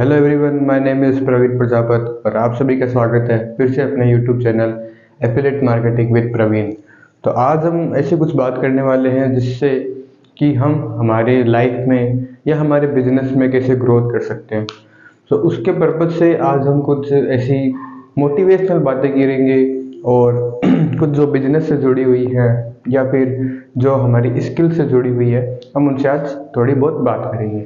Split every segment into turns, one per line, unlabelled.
Hello everyone, my name is Praveen Prajapat और आप सभी का स्वागत है फिर से अपने YouTube channel affiliate marketing with Praveen. तो आज हम ऐसी कुछ बात करने वाले हैं जिससे कि हम हमारे लाइफ में या हमारे बिजनेस में कैसे ग्रोथ कर सकते हैं। तो उसके पर्पज़ से आज हम कुछ ऐसी मोटिवेशनल बातें करेंगे और कुछ जो बिजनेस से जुड़ी हुई है या फिर जो हमारी स्किल से जुड़ी हुई है, हम उनसे आज थोड़ी बहुत बात करेंगे।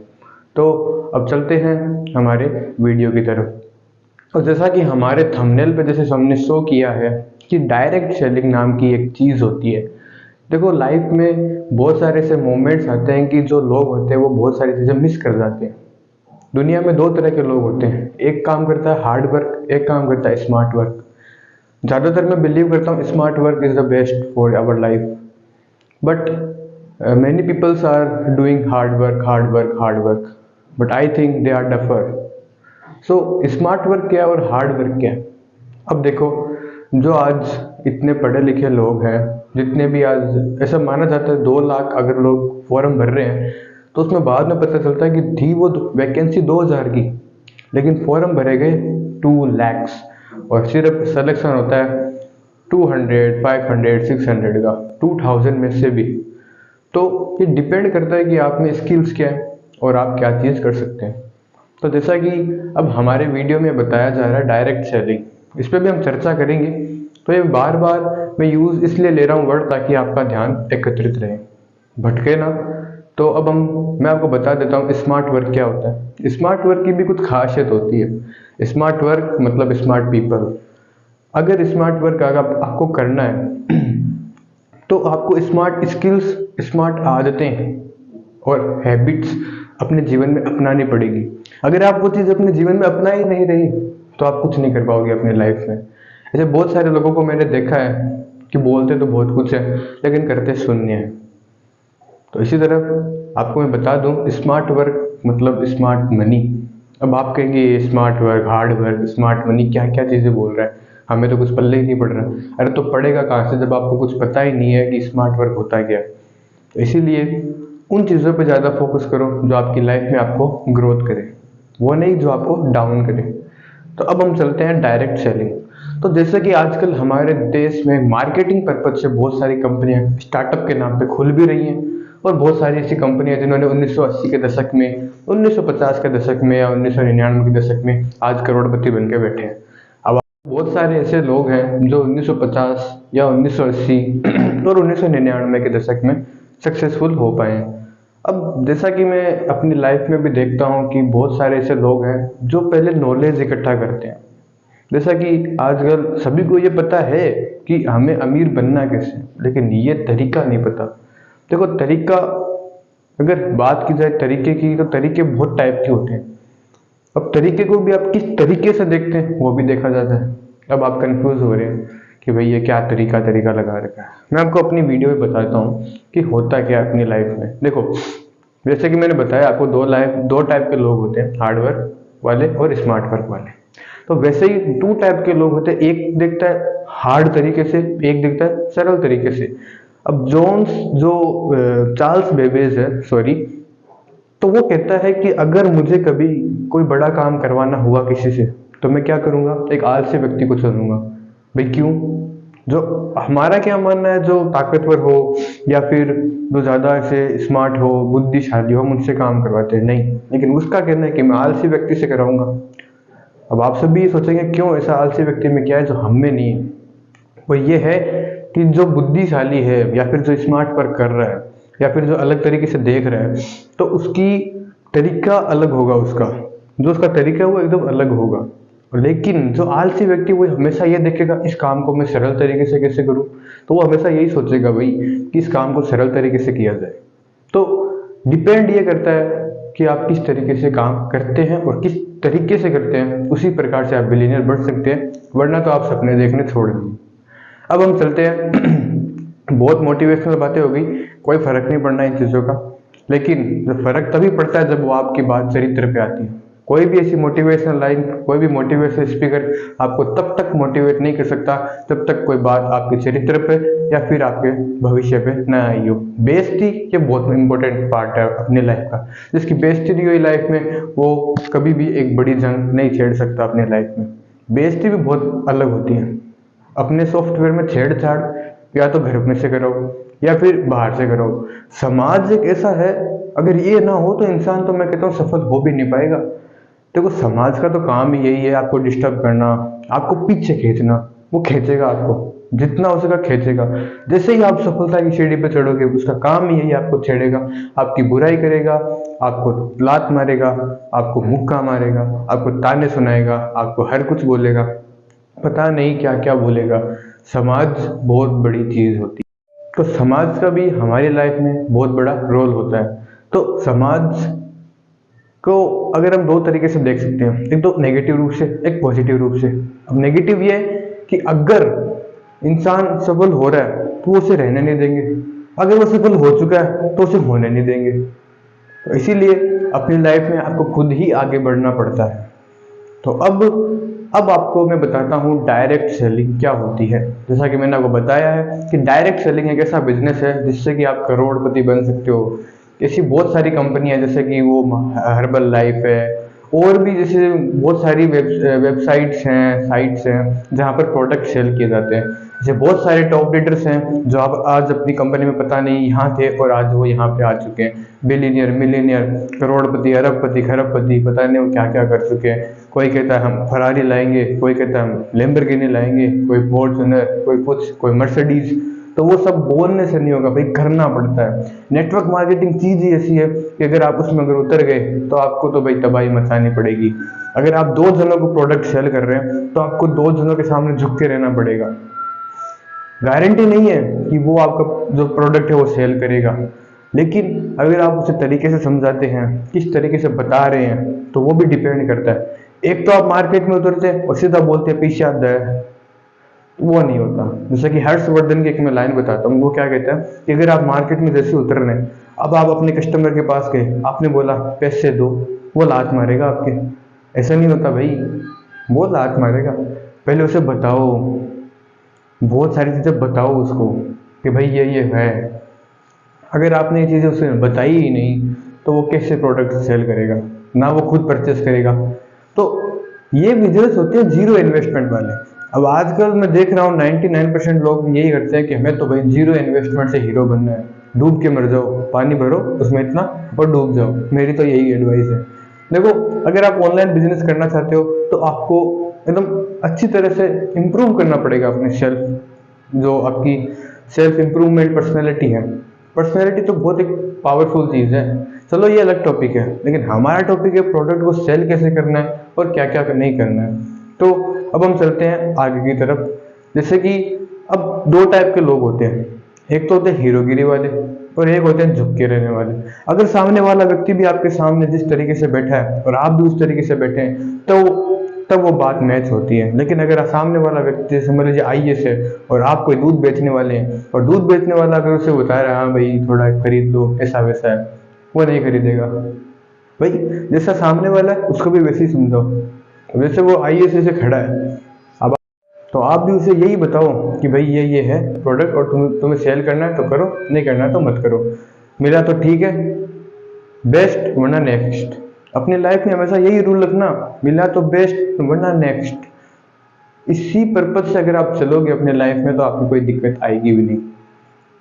तो अब चलते हैं हमारे वीडियो की तरफ। और जैसा कि हमारे थंबनेल पे जैसे हमने शो किया है कि डायरेक्ट सेलिंग नाम की एक चीज़ होती है। देखो, लाइफ में बहुत सारे ऐसे मोमेंट्स आते हैं कि जो लोग होते हैं वो बहुत सारी चीज़ें मिस कर जाते हैं। दुनिया में दो तरह के लोग होते हैं, एक काम करता है हार्ड वर्क, एक काम करता है स्मार्ट वर्क। ज़्यादातर मैं बिलीव करता हूँ smart work is the best for our life, but many peoples are doing hard work, but I think they are differ. So smart work क्या है और हार्ड वर्क क्या है? अब देखो, जो आज इतने पढ़े लिखे लोग हैं, जितने भी आज ऐसा माना जाता है 2 लाख अगर लोग फॉर्म भर रहे हैं तो उसमें बाद में पता चलता है कि थी वो वैकेंसी 2000 की, लेकिन फॉर्म भरे गए 2 lakhs और सिर्फ सिलेक्शन होता है 200, 500, 600 का, 2000 में से भी। तो ये डिपेंड करता है कि आप में स्किल्स क्या है और आप क्या चीज़ कर सकते हैं। तो जैसा कि अब हमारे वीडियो में बताया जा रहा है डायरेक्ट सेलिंग, इस पर भी हम चर्चा करेंगे। तो ये बार बार मैं यूज़ इसलिए ले रहा हूँ वर्ड ताकि आपका ध्यान एकत्रित रहे, भटके ना। तो अब मैं आपको बता देता हूँ स्मार्ट वर्क क्या होता है। स्मार्ट वर्क की भी कुछ खासियत होती है। स्मार्ट वर्क मतलब स्मार्ट पीपल। अगर स्मार्ट वर्क आपको करना है तो आपको स्मार्ट स्किल्स, स्मार्ट आदतें और हैबिट्स अपने जीवन में अपनानी पड़ेगी। अगर आप वो चीज़ अपने जीवन में अपना ही नहीं रही तो आप कुछ नहीं कर पाओगे अपने लाइफ में। ऐसे बहुत सारे लोगों को मैंने देखा है कि बोलते तो बहुत कुछ है लेकिन करते शून्य है। तो इसी तरह आपको मैं बता दूं स्मार्ट वर्क मतलब स्मार्ट मनी। अब आप कहेंगे smart work, hard work, smart money, क्या क्या चीज़ें बोल रहा है, हमें तो कुछ पल्ले ही नहीं पड़ रहा। अरे तो पड़ेगा कहाँ से जब आपको कुछ पता ही नहीं है कि स्मार्ट वर्क होता क्या है। तो इसीलिए उन चीज़ों पे ज़्यादा फोकस करो जो आपकी लाइफ में आपको ग्रोथ करे, वो नहीं जो आपको डाउन करे। तो अब हम चलते हैं डायरेक्ट सेलिंग। तो जैसे कि आजकल हमारे देश में मार्केटिंग पर्पज से बहुत सारी कंपनियां स्टार्टअप के नाम पे खुल भी रही हैं और बहुत सारी ऐसी कंपनियां जिन्होंने 1980 के दशक में, 1950 के दशक में या 1999 के दशक में आज करोड़पति बन के बैठे हैं। अब बहुत सारे ऐसे लोग हैं जो 1950 या 1980 और 1999 के दशक में सक्सेसफुल हो पाए हैं। अब जैसा कि मैं अपनी लाइफ में भी देखता हूँ कि बहुत सारे ऐसे लोग हैं जो पहले नॉलेज इकट्ठा करते हैं। जैसा कि आजकल सभी को ये पता है कि हमें अमीर बनना कैसे, लेकिन ये तरीका नहीं पता। देखो, तरीका अगर बात की जाए तरीके की तो तरीके बहुत टाइप के होते हैं। अब तरीके को भी आप किस तरीके से देखते हैं वो भी देखा जाता है। अब आप कंफ्यूज हो रहे हैं कि भाई ये क्या तरीका लगा रखा है। मैं आपको अपनी वीडियो में बताता हूँ कि होता क्या है अपनी लाइफ में। देखो, जैसे कि मैंने बताया आपको दो टाइप के लोग होते हैं, हार्ड वर्क वाले और स्मार्ट वर्क वाले। तो वैसे ही 2 टाइप के लोग होते हैं, एक दिखता है हार्ड तरीके से, एक दिखता है सरल तरीके से। अब चार्ल्स बेबेज है, सॉरी, तो वो कहता है कि अगर मुझे कभी कोई बड़ा काम करवाना हुआ किसी से तो मैं क्या करूंगा, एक आलसी व्यक्ति को चुनूंगा। भाई क्यों? जो हमारा क्या मानना है, जो ताकतवर हो या फिर जो ज्यादा ऐसे स्मार्ट हो, बुद्धिशाली हो, हम उनसे काम करवाते हैं नहीं, लेकिन उसका कहना है कि मैं आलसी व्यक्ति से कराऊंगा। अब आप सभी सोचेंगे क्यों, ऐसा आलसी व्यक्ति में क्या है जो हम में नहीं है? वो ये है कि जो बुद्धिशाली है या फिर जो स्मार्ट वर्क कर रहा है या फिर जो अलग तरीके से देख रहा है तो उसकी तरीका अलग होगा, उसका तरीका है वो एकदम अलग होगा। लेकिन जो आलसी व्यक्ति वो हमेशा ये देखेगा इस काम को मैं सरल तरीके से कैसे करूं, तो वो हमेशा यही सोचेगा भाई कि इस काम को सरल तरीके से किया जाए। तो डिपेंड ये करता है कि आप किस तरीके से काम करते हैं और किस तरीके से करते हैं, उसी प्रकार से आप बिलियनियर बढ़ सकते हैं, वरना तो आप सपने देखने छोड़ देंगे। अब हम चलते हैं बहुत मोटिवेशनल बातें हो गई, कोई फर्क नहीं पड़ना इन चीज़ों का, लेकिन जब फर्क तभी पड़ता है जब वो आपकी बात चरित्र पे आती है। कोई भी ऐसी मोटिवेशनल लाइन, कोई भी मोटिवेशनल स्पीकर आपको तब तक मोटिवेट नहीं कर सकता जब तक कोई बात आपके चरित्र पे या फिर आपके भविष्य पे ना आई हो। बेइज्जती ये बहुत इंपॉर्टेंट पार्ट है अपनी लाइफ का। जिसकी बेइज्जती नहीं हुई लाइफ में वो कभी भी एक बड़ी जंग नहीं छेड़ सकता अपनी लाइफ में। बेइज्जती भी बहुत अलग होती है। अपने सॉफ्टवेयर में छेड़छाड़ या तो घर में से करो या फिर बाहर से करो। समाज एक ऐसा है, अगर ये ना हो तो इंसान, तो मैं कहता हूँ, सफल हो भी नहीं पाएगा। देखो, समाज का तो काम ही यही है, आपको डिस्टर्ब करना, आपको पीछे खींचना। वो खींचेगा आपको, जितना हो सका खींचेगा। जैसे ही आप सफलता की सीढ़ी पे चढ़ोगे, उसका काम ही यही आपको छेड़ेगा, आपकी बुराई करेगा, आपको लात मारेगा, आपको मुक्का मारेगा, आपको ताने सुनाएगा, आपको हर कुछ बोलेगा, पता नहीं क्या क्या बोलेगा। समाज बहुत बड़ी चीज होती है। तो समाज का भी हमारी लाइफ में बहुत बड़ा रोल होता है। तो समाज को अगर हम दो तरीके से देख सकते हैं, एक तो नेगेटिव रूप से, एक पॉजिटिव रूप से। अब नेगेटिव ये है कि अगर इंसान सफल हो रहा है तो वो उसे रहने नहीं देंगे, अगर वो सफल हो चुका है तो उसे होने नहीं देंगे। तो इसीलिए अपनी लाइफ में आपको खुद ही आगे बढ़ना पड़ता है। तो अब आपको मैं बताता हूँ डायरेक्ट सेलिंग क्या होती है। जैसा कि मैंने आपको बताया है कि डायरेक्ट सेलिंग एक ऐसा बिजनेस है जिससे कि आप करोड़पति बन सकते हो। ऐसी बहुत सारी कंपनियां, जैसे कि वो हर्बल लाइफ है, और भी जैसे बहुत सारी वेबसाइट्स हैं, साइट्स हैं जहाँ पर प्रोडक्ट सेल किए जाते हैं। जैसे बहुत सारे टॉप लीडर्स हैं जो आप आज अपनी कंपनी में पता नहीं यहाँ थे और आज वो यहाँ पे आ चुके हैं। बिलियनियर, मिलियनियर, करोड़पति, अरबपति, खरबपति, पता नहीं वो क्या क्या कर चुके हैं। कोई कहता है हम फरारी लाएंगे, कोई कहता है हम लैम्बोर्गिनी लाएंगे, कोई फॉर्च्यूनर, कोई कुछ, कोई मर्सिडीज। तो वो सब बोलने से नहीं होगा भाई, करना पड़ता है। नेटवर्क मार्केटिंग चीज ही ऐसी है कि अगर आप उसमें अगर उतर गए तो आपको तो भाई तबाही मचानी पड़ेगी। अगर आप दो जनों को प्रोडक्ट सेल कर रहे हैं तो आपको दो जनों के सामने झुक के रहना पड़ेगा। गारंटी नहीं है कि वो आपका जो प्रोडक्ट है वो सेल करेगा, लेकिन अगर आप उसे तरीके से समझाते हैं, किस तरीके से बता रहे हैं, तो वो भी डिपेंड करता है। एक तो आप मार्केट में उतरते हैं और सीधा बोलते हैं पीछे आता है, वो नहीं होता। जैसे कि हर्षवर्धन की एक मैं लाइन बताता हूँ, वो क्या कहता है कि अगर आप मार्केट में जैसे उतर रहे हैं, अब आप अपने कस्टमर के पास गए, आपने बोला पैसे दो, वो लात मारेगा आपके। ऐसा नहीं होता भाई, वो लात मारेगा। पहले उसे बताओ, बहुत सारी चीजें बताओ उसको कि भाई ये है। अगर आपने ये चीजें उसे बताई ही नहीं तो वो कैसे प्रोडक्ट सेल करेगा, ना वो खुद परचेस करेगा। तो ये बिजनेस होते हैं जीरो इन्वेस्टमेंट वाले। अब आजकल मैं देख रहा हूँ 99% लोग यही करते हैं कि हमें तो भाई जीरो इन्वेस्टमेंट से हीरो बनना है, डूब के मर जाओ, पानी भरो उसमें इतना और डूब जाओ। मेरी तो यही एडवाइस है। देखो, अगर आप ऑनलाइन बिजनेस करना चाहते हो तो आपको एकदम अच्छी तरह से इम्प्रूव करना पड़ेगा अपने सेल्फ, जो आपकी सेल्फ इम्प्रूवमेंट पर्सनैलिटी है। पर्सनैलिटी तो बहुत एक पावरफुल चीज़ है। चलो ये अलग टॉपिक है, लेकिन हमारा टॉपिक है प्रोडक्ट को सेल कैसे करना है और क्या क्या नहीं करना है। तो अब हम चलते हैं आगे की तरफ। जैसे कि अब दो टाइप के लोग होते हैं, एक तो होते हैं हीरोगिरी वाले और एक होते हैं झुक के रहने वाले। अगर सामने वाला व्यक्ति भी आपके सामने जिस तरीके से बैठा है और आप भी उस तरीके से बैठे हैं तो तब वो बात मैच होती है। लेकिन अगर सामने वाला व्यक्ति, जैसे मान लीजिए आईएएस है और आप कोई दूध बेचने वाले हैं, और दूध बेचने वाला अगर उसे बता रहा है हाँ भाई थोड़ा खरीद लो, ऐसा वैसा है, वो नहीं खरीदेगा भाई। जैसा सामने वाला है उसको भी वैसे ही समझाओ, वैसे वो आईएएस से खड़ा है। अब तो आप भी उसे यही बताओ कि भाई ये है प्रोडक्ट और तुम्हें सेल करना है तो करो, नहीं करना है तो मत करो। मिला तो ठीक है, बेस्ट वरना नेक्स्ट। अपनी लाइफ में हमेशा यही रूल रखना, मिला तो बेस्ट वरना नेक्स्ट। इसी पर्पज से अगर आप चलोगे अपने लाइफ में तो आपको कोई दिक्कत आएगी भी नहीं।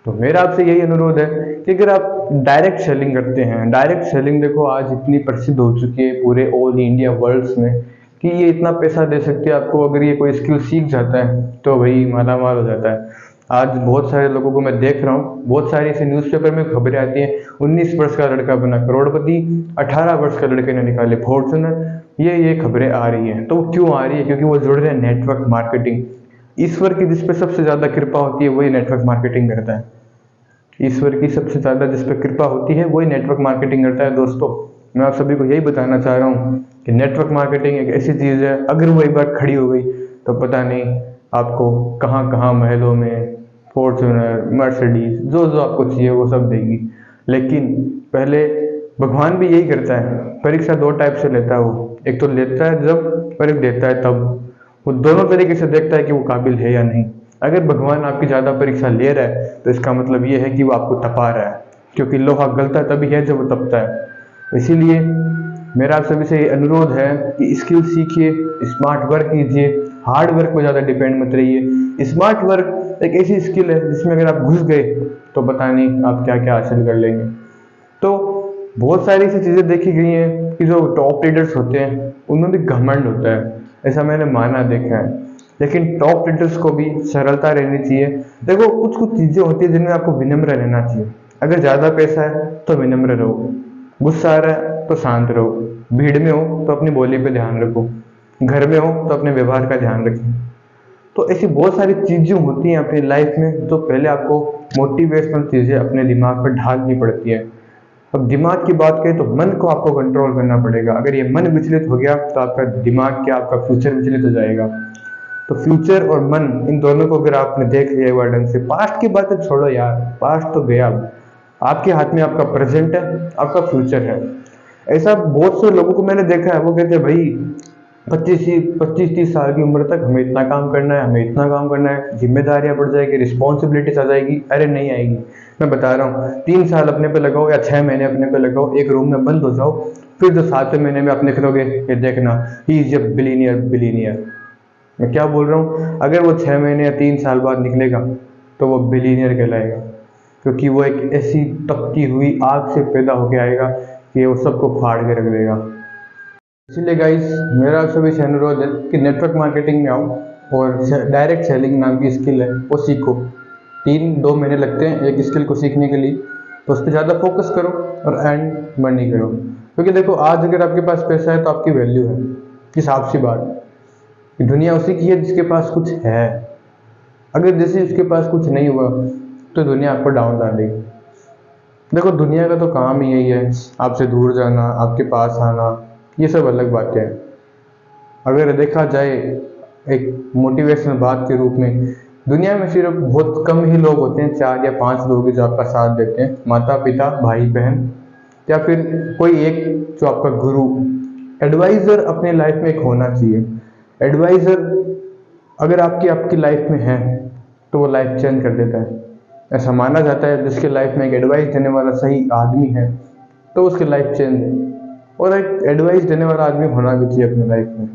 तो मेरा आपसे यही अनुरोध है कि अगर आप डायरेक्ट सेलिंग करते हैं, डायरेक्ट सेलिंग देखो आज इतनी प्रसिद्ध हो चुकी है पूरे ऑल इंडिया वर्ल्ड में कि ये इतना पैसा दे सकती है आपको। अगर ये कोई स्किल सीख जाता है तो भाई माला माल हो जाता है। आज बहुत सारे लोगों को मैं देख रहा हूँ, बहुत सारी ऐसे न्यूज़पेपर में खबरें आती हैं, 19 वर्ष का लड़का बना करोड़पति, 18 वर्ष का लड़के ने निकाले फॉर्च्यूनर। ये खबरें आ रही हैं। तो वो क्यों आ रही है? क्योंकि वो जुड़ रहे हैं नेटवर्क मार्केटिंग। ईश्वर की जिस पे सबसे ज़्यादा कृपा होती है वही नेटवर्क मार्केटिंग करता है। ईश्वर की सबसे ज़्यादा जिस पर कृपा होती है वही नेटवर्क मार्केटिंग करता है। दोस्तों, मैं आप सभी को यही बताना चाह रहा हूँ कि नेटवर्क मार्केटिंग एक ऐसी चीज़ है, अगर वो एक बार खड़ी हो गई तो पता नहीं आपको कहाँ कहाँ महलों में फॉर्च्यूनर, मर्सिडीज, जो जो आपको चाहिए वो सब देगी। लेकिन पहले भगवान भी यही करता है, परीक्षा दो टाइप से लेता है वो, एक तो लेता है जब और एक देता है तब। वो दोनों तरीके से देखता है कि वो काबिल है या नहीं। अगर भगवान आपकी ज़्यादा परीक्षा ले रहा है तो इसका मतलब ये है कि वो आपको तपा रहा है, क्योंकि लोहा गलता तभी है जब वो तपता है। इसीलिए मेरा आप सभी से अनुरोध है कि स्किल सीखिए, स्मार्ट वर्क कीजिए, हार्ड वर्क पर ज़्यादा डिपेंड मत रहिए। स्मार्ट वर्क एक ऐसी स्किल है जिसमें अगर आप घुस गए तो पता नहीं आप क्या क्या हासिल कर लेंगे। तो बहुत सारी ऐसी चीज़ें देखी गई हैं कि जो टॉप लीडर्स होते हैं उनमें भी घमंड होता है, ऐसा मैंने माना देखा है। लेकिन टॉप लीडर्स को भी सरलता रहनी चाहिए। देखो कुछ कुछ चीज़ें होती है जिनमें आपको विनम्र रहना चाहिए। अगर ज़्यादा पैसा है तो विनम्र रहो, गुस्सा आ रहा है तो शांत रहो, भीड़ में हो तो अपनी बोली पे ध्यान रखो, घर में हो तो अपने व्यवहार का ध्यान रखें। तो ऐसी बहुत सारी चीज़ें होती हैं अपनी लाइफ में जो पहले आपको मोटिवेशनल चीज़ें अपने दिमाग पर ढालनी पड़ती है। अब दिमाग की बात करें तो मन को आपको कंट्रोल करना पड़ेगा। अगर ये मन विचलित हो गया तो आपका दिमाग क्या, आपका फ्यूचर विचलित हो जाएगा। तो फ्यूचर और मन, इन दोनों को अगर आपने देख लिया एक बार ढंग से, पास्ट की बातें छोड़ो यार, पास्ट तो गया। अब आपके हाथ में आपका प्रेजेंट है, आपका फ्यूचर है। ऐसा बहुत से लोगों को मैंने देखा है, वो कहते हैं भाई 25-30 साल की उम्र तक हमें इतना काम करना है, हमें इतना काम करना है, जिम्मेदारियां बढ़ जाएगी, रिस्पॉन्सिबिलिटीज आ जाएगी। अरे नहीं आएगी, मैं बता रहा हूँ। 3 साल अपने पे लगाओ या 6 महीने अपने पे लगाओ, एक रूम में बंद हो जाओ, फिर जो 7वें महीने में अपने करोगे ये देखना, he is a billionaire billionaire. मैं क्या बोल रहा हूँ, अगर वो 6 महीने या 3 साल बाद निकलेगा तो वो बिलीनियर कहलाएगा, क्योंकि वो एक ऐसी तपती हुई आग से पैदा होके आएगा कि वो सबको फाड़ के रख देगा। इसीलिए गाइस, मेरा आप सभी से अनुरोध है कि नेटवर्क मार्केटिंग में आओ और डायरेक्ट सेलिंग नाम की स्किल है वो सीखो। 2 महीने लगते हैं एक स्किल को सीखने के लिए, तो उस पर ज़्यादा फोकस करो और एंड मनी करो। क्योंकि देखो, आज अगर आपके पास पैसा है तो आपकी वैल्यू है। हिसाब सी बात, दुनिया उसी की है जिसके पास कुछ है। अगर जैसे उसके पास कुछ नहीं हुआ तो दुनिया आपको डाउन डाल देगी। देखो, दुनिया का तो काम ही यही है, आपसे दूर जाना, आपके पास आना, ये सब अलग बातें हैं। अगर देखा जाए एक मोटिवेशनल बात के रूप में, दुनिया में सिर्फ बहुत कम ही लोग होते हैं, 4 या 5 लोग जो आपका साथ देते हैं, माता पिता, भाई बहन, या फिर कोई एक जो आपका गुरु। एडवाइज़र अपने लाइफ में एक होना चाहिए। एडवाइज़र अगर आपकी आपकी लाइफ में है तो वो लाइफ चेंज कर देता है। ऐसा माना जाता है जिसके लाइफ में एक एडवाइस देने वाला सही आदमी है तो उसकी लाइफ चेंज है। और एक एडवाइस देने वाला आदमी होना भी चाहिए अपनी लाइफ में।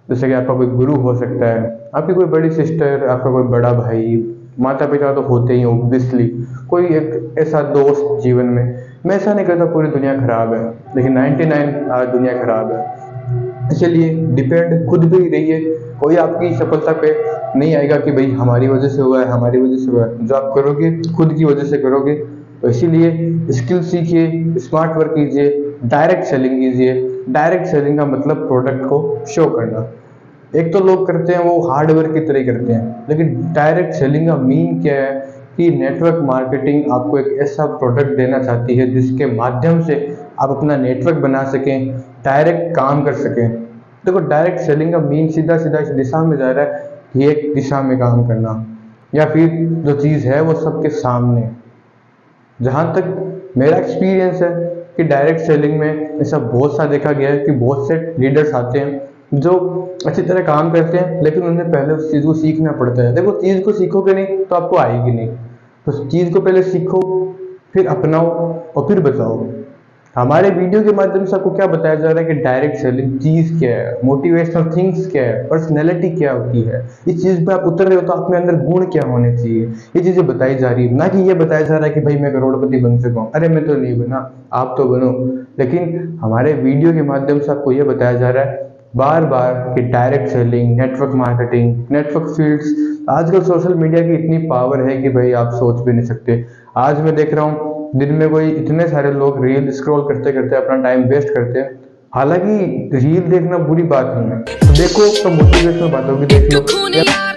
जैसे कि आपका कोई गुरु हो सकता है, आपकी कोई बड़ी सिस्टर, आपका कोई बड़ा भाई, माता पिता तो होते ही ऑब्वियसली, कोई एक ऐसा दोस्त जीवन में। मैं ऐसा नहीं कहता पूरी दुनिया खराब है, लेकिन 99 आज दुनिया खराब है। इसलिए डिपेंड खुद भी रहिए। कोई आपकी सफलता पे नहीं आएगा कि भाई हमारी वजह से हुआ है, हमारी वजह से हुआ है। जो आप करोगे खुद की वजह से करोगे। तो इसीलिए स्किल सीखिए, स्मार्ट वर्क कीजिए, डायरेक्ट सेलिंग कीजिए। डायरेक्ट सेलिंग का मतलब प्रोडक्ट को शो करना। एक तो लोग करते हैं वो हार्ड वर्क की तरह करते हैं, लेकिन डायरेक्ट सेलिंग का मीन क्या है कि नेटवर्क मार्केटिंग आपको एक ऐसा प्रोडक्ट देना चाहती है जिसके माध्यम से आप अपना नेटवर्क बना सकें, डायरेक्ट काम कर सकें। देखो, डायरेक्ट सेलिंग का मीन सीधा सीधा इस दिशा में जा रहा है कि एक दिशा में काम करना, या फिर जो चीज़ है वो सबके सामने। जहाँ तक मेरा एक्सपीरियंस है कि डायरेक्ट सेलिंग में ऐसा बहुत सा देखा गया है कि बहुत से लीडर्स आते हैं जो अच्छी तरह काम करते हैं, लेकिन उन्हें पहले उस चीज़ को सीखना पड़ता है। देखो, चीज़ को सीखोगे नहीं तो आपको आएगी नहीं। तो उस चीज़ को पहले सीखो, फिर अपनाओ और फिर बताओ। हमारे वीडियो के माध्यम से आपको क्या बताया जा रहा है कि डायरेक्ट सेलिंग चीज़ क्या है, मोटिवेशनल थिंग्स क्या है, पर्सनैलिटी क्या होती है। इस चीज़ पे आप उतर रहे हो तो आप में अंदर गुण क्या होने चाहिए, ये चीज़ें बताई जा रही है। ना कि ये बताया जा रहा है कि भाई मैं करोड़पति बन सका। अरे मैं तो नहीं बना, आप तो बनो। लेकिन हमारे वीडियो के माध्यम से आपको ये बताया जा रहा है बार बार कि direct selling, network marketing, network fields, आजकल सोशल मीडिया की इतनी पावर है कि भाई आप सोच भी नहीं सकते। आज मैं देख रहा हूँ दिन में कोई इतने सारे लोग रील स्क्रॉल करते करते अपना टाइम वेस्ट करते हैं। हालांकि रील देखना बुरी बात नहीं है, तो देखो तो मोटिवेशनल बातों की देख लो।